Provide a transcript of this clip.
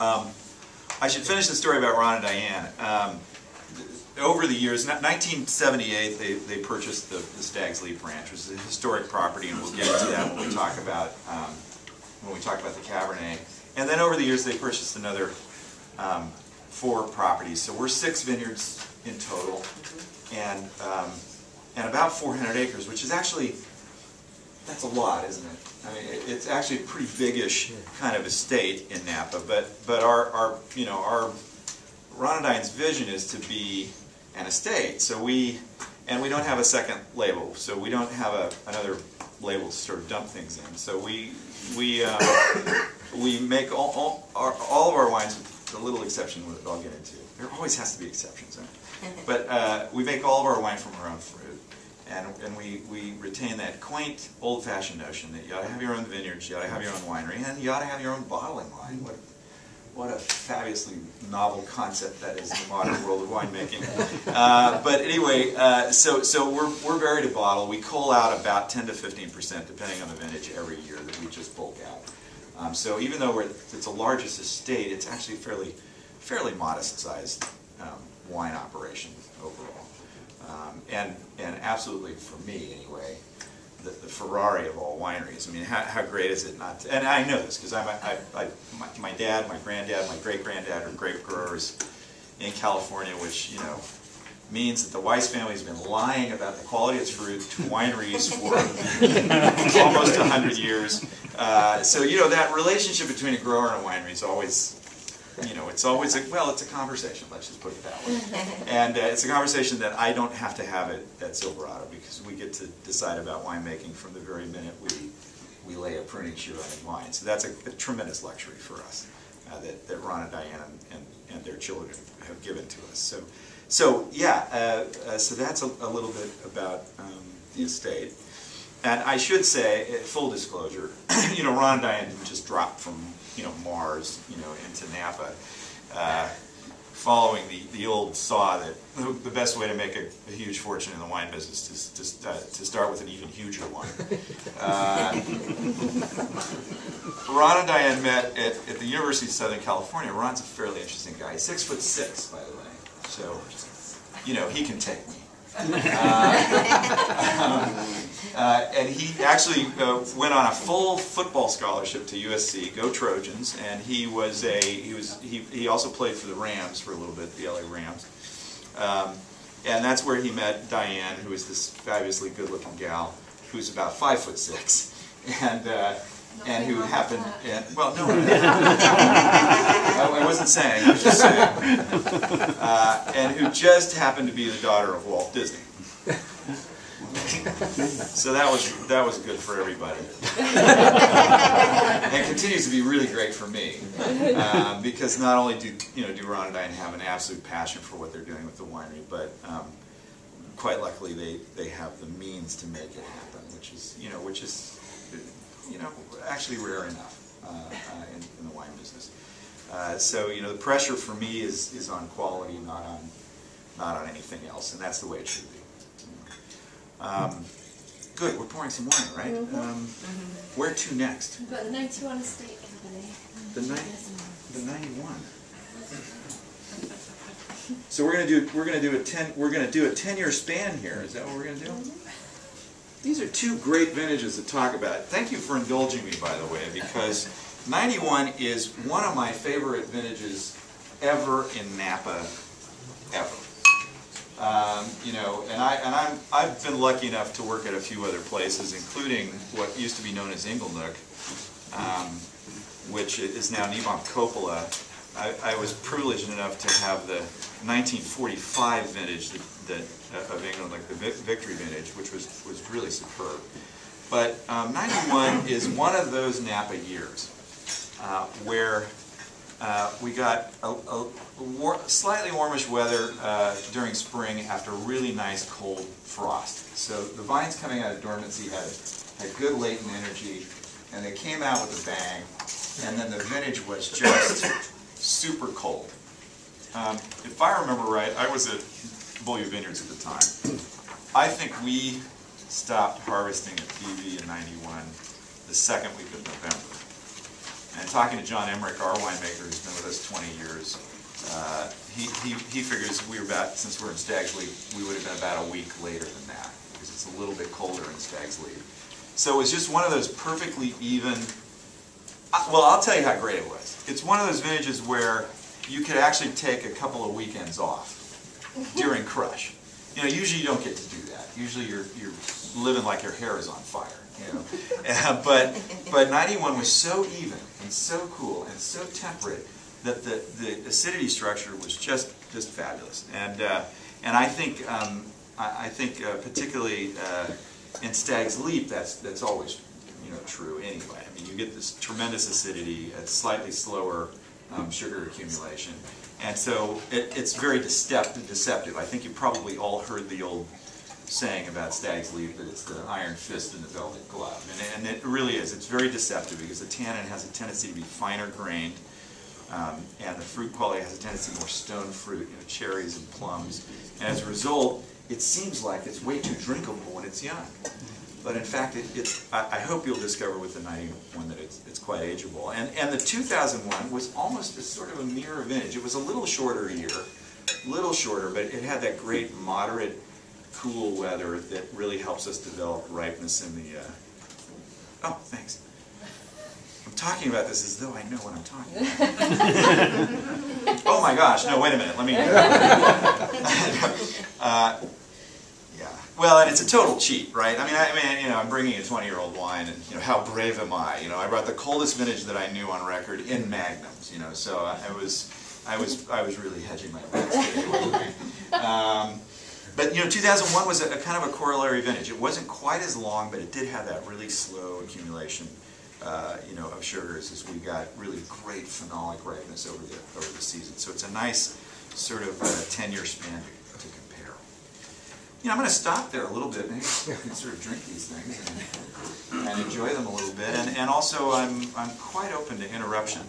I should finish the story about Ron and Diane. Over the years, 1978, they purchased the Stag's Leap Ranch, which is a historic property, and we'll get into that when we talk about the Cabernet. And then over the years, they purchased another 4 properties. So we're 6 vineyards in total, and about 400 acres, which is actually, that's a lot, isn't it? I mean, it's actually a pretty big-ish kind of estate in Napa. But our Ron and Diane's vision is to be an estate. So we don't have a second label. So we don't have another label to sort of dump things in. So we make all of our wines, with a little exception that I'll get into. There always has to be exceptions, right? But we make all of our wine from our own fruit. And we retain that quaint, old-fashioned notion that you ought to have your own vineyards, you ought to have your own winery, and you ought to have your own bottling line. What a fabulously novel concept that is in the modern world of winemaking. But anyway, so we're very to bottle. We cull out about 10 to 15%, depending on the vintage, every year that we just bulk out. So even though it's a largest estate, it's actually a fairly modest-sized wine operation overall. And absolutely, for me anyway, the Ferrari of all wineries. I mean, how great is it not to, and I know this because my dad, my granddad, my great-granddad are grape growers in California, which, you know, means that the Weis family has been lying about the quality of its fruit to wineries for almost 100 years. So, you know, that relationship between a grower and a winery is always, you know, it's always, it's a conversation, let's just put it that way. And it's a conversation that I don't have to have it at Silverado, because we get to decide about winemaking from the very minute we lay a pruning shear on a wine. So that's a tremendous luxury for us that Ron and Diane and their children have given to us. So that's a little bit about the estate. And I should say, full disclosure, you know, Ron and Diane didn't just drop from, you know, Mars, you know, into Napa, following the old saw that the best way to make a huge fortune in the wine business is to start with an even huger one. Ron and Diane met at the University of Southern California. Ron's a fairly interesting guy. He's 6'6", by the way, so, you know, he can take me. And he actually went on a full football scholarship to USC, go Trojans, and he also played for the Rams for a little bit, the LA Rams. And that's where he met Diane, who is this fabulously good-looking gal, who's about 5'6", and who happened, well, no, I wasn't saying, I was just saying, and who just happened to be the daughter of Walt Disney. So that was good for everybody, and continues to be really great for me, because not only do Ron and Diane have an absolute passion for what they're doing with the winery, but quite luckily they have the means to make it happen, which is actually rare enough in the wine business. So the pressure for me is on quality, not on anything else, and that's the way it should be. Good, we're pouring some wine, right? Where to next? We've got the 91 Estate Cabernet. The 91. So we're gonna do a 10-year span here. Is that what we're gonna do? These are 2 great vintages to talk about. Thank you for indulging me, by the way, because 91 is one of my favorite vintages ever in Napa, ever. I've been lucky enough to work at a few other places, including what used to be known as Inglenook, which is now Nebom Coppola. I was privileged enough to have the 1945 vintage of Inglenook, the Victory vintage, which was really superb. But 91 is one of those Napa years where we got slightly warmish weather during spring after really nice cold frost. So the vines coming out of dormancy had good latent energy, and they came out with a bang, and then the vintage was just super cold. If I remember right, I was at Beaulieu Vineyards at the time. I think we stopped harvesting at BV in 91 the second week of November. And talking to John Emmerich, our winemaker, who's been with us 20 years, he figures since we're in Stag's Leap, we would have been about a week later than that, because it's a little bit colder in Stag's Leap. So it was just one of those perfectly even, well, I'll tell you how great it was. It's one of those vintages where you could actually take a couple of weekends off during crush. You know, usually you don't get to do that. Usually you're living like your hair is on fire. You know, but 91 was so even and so cool and so temperate that the acidity structure was just fabulous. And I think particularly in Stag's Leap, that's always true anyway. I mean, you get this tremendous acidity at slightly slower sugar accumulation, and so it's very deceptive. I think you probably all heard the old saying about Stag's Leap, that it's the iron fist in the velvet glove, and it really is. It's very deceptive because the tannin has a tendency to be finer grained, and the fruit quality has a tendency to be more stone fruit, cherries and plums, and as a result, it seems like it's way too drinkable when it's young. But in fact, I hope you'll discover with the 91 that it's quite ageable. And the 2001 was almost a sort of a mirror vintage. It was a little shorter year, but it had that great moderate, cool weather that really helps us develop ripeness in the. Oh, thanks. I'm talking about this as though I know what I'm talking about. Oh my gosh! No, wait a minute. Let me. Yeah. Well, and it's a total cheat, right? I mean, I'm bringing a 20-year-old wine, and how brave am I? I brought the coldest vintage that I knew on record in magnums. So I was really hedging my bets today. But 2001 was a kind of a corollary vintage. It wasn't quite as long, but it did have that really slow accumulation, of sugars as we got really great phenolic ripeness over the season. So it's a nice sort of 10-year span to compare. I'm going to stop there a little bit. Maybe we can sort of drink these things and enjoy them a little bit. And also, I'm quite open to interruption.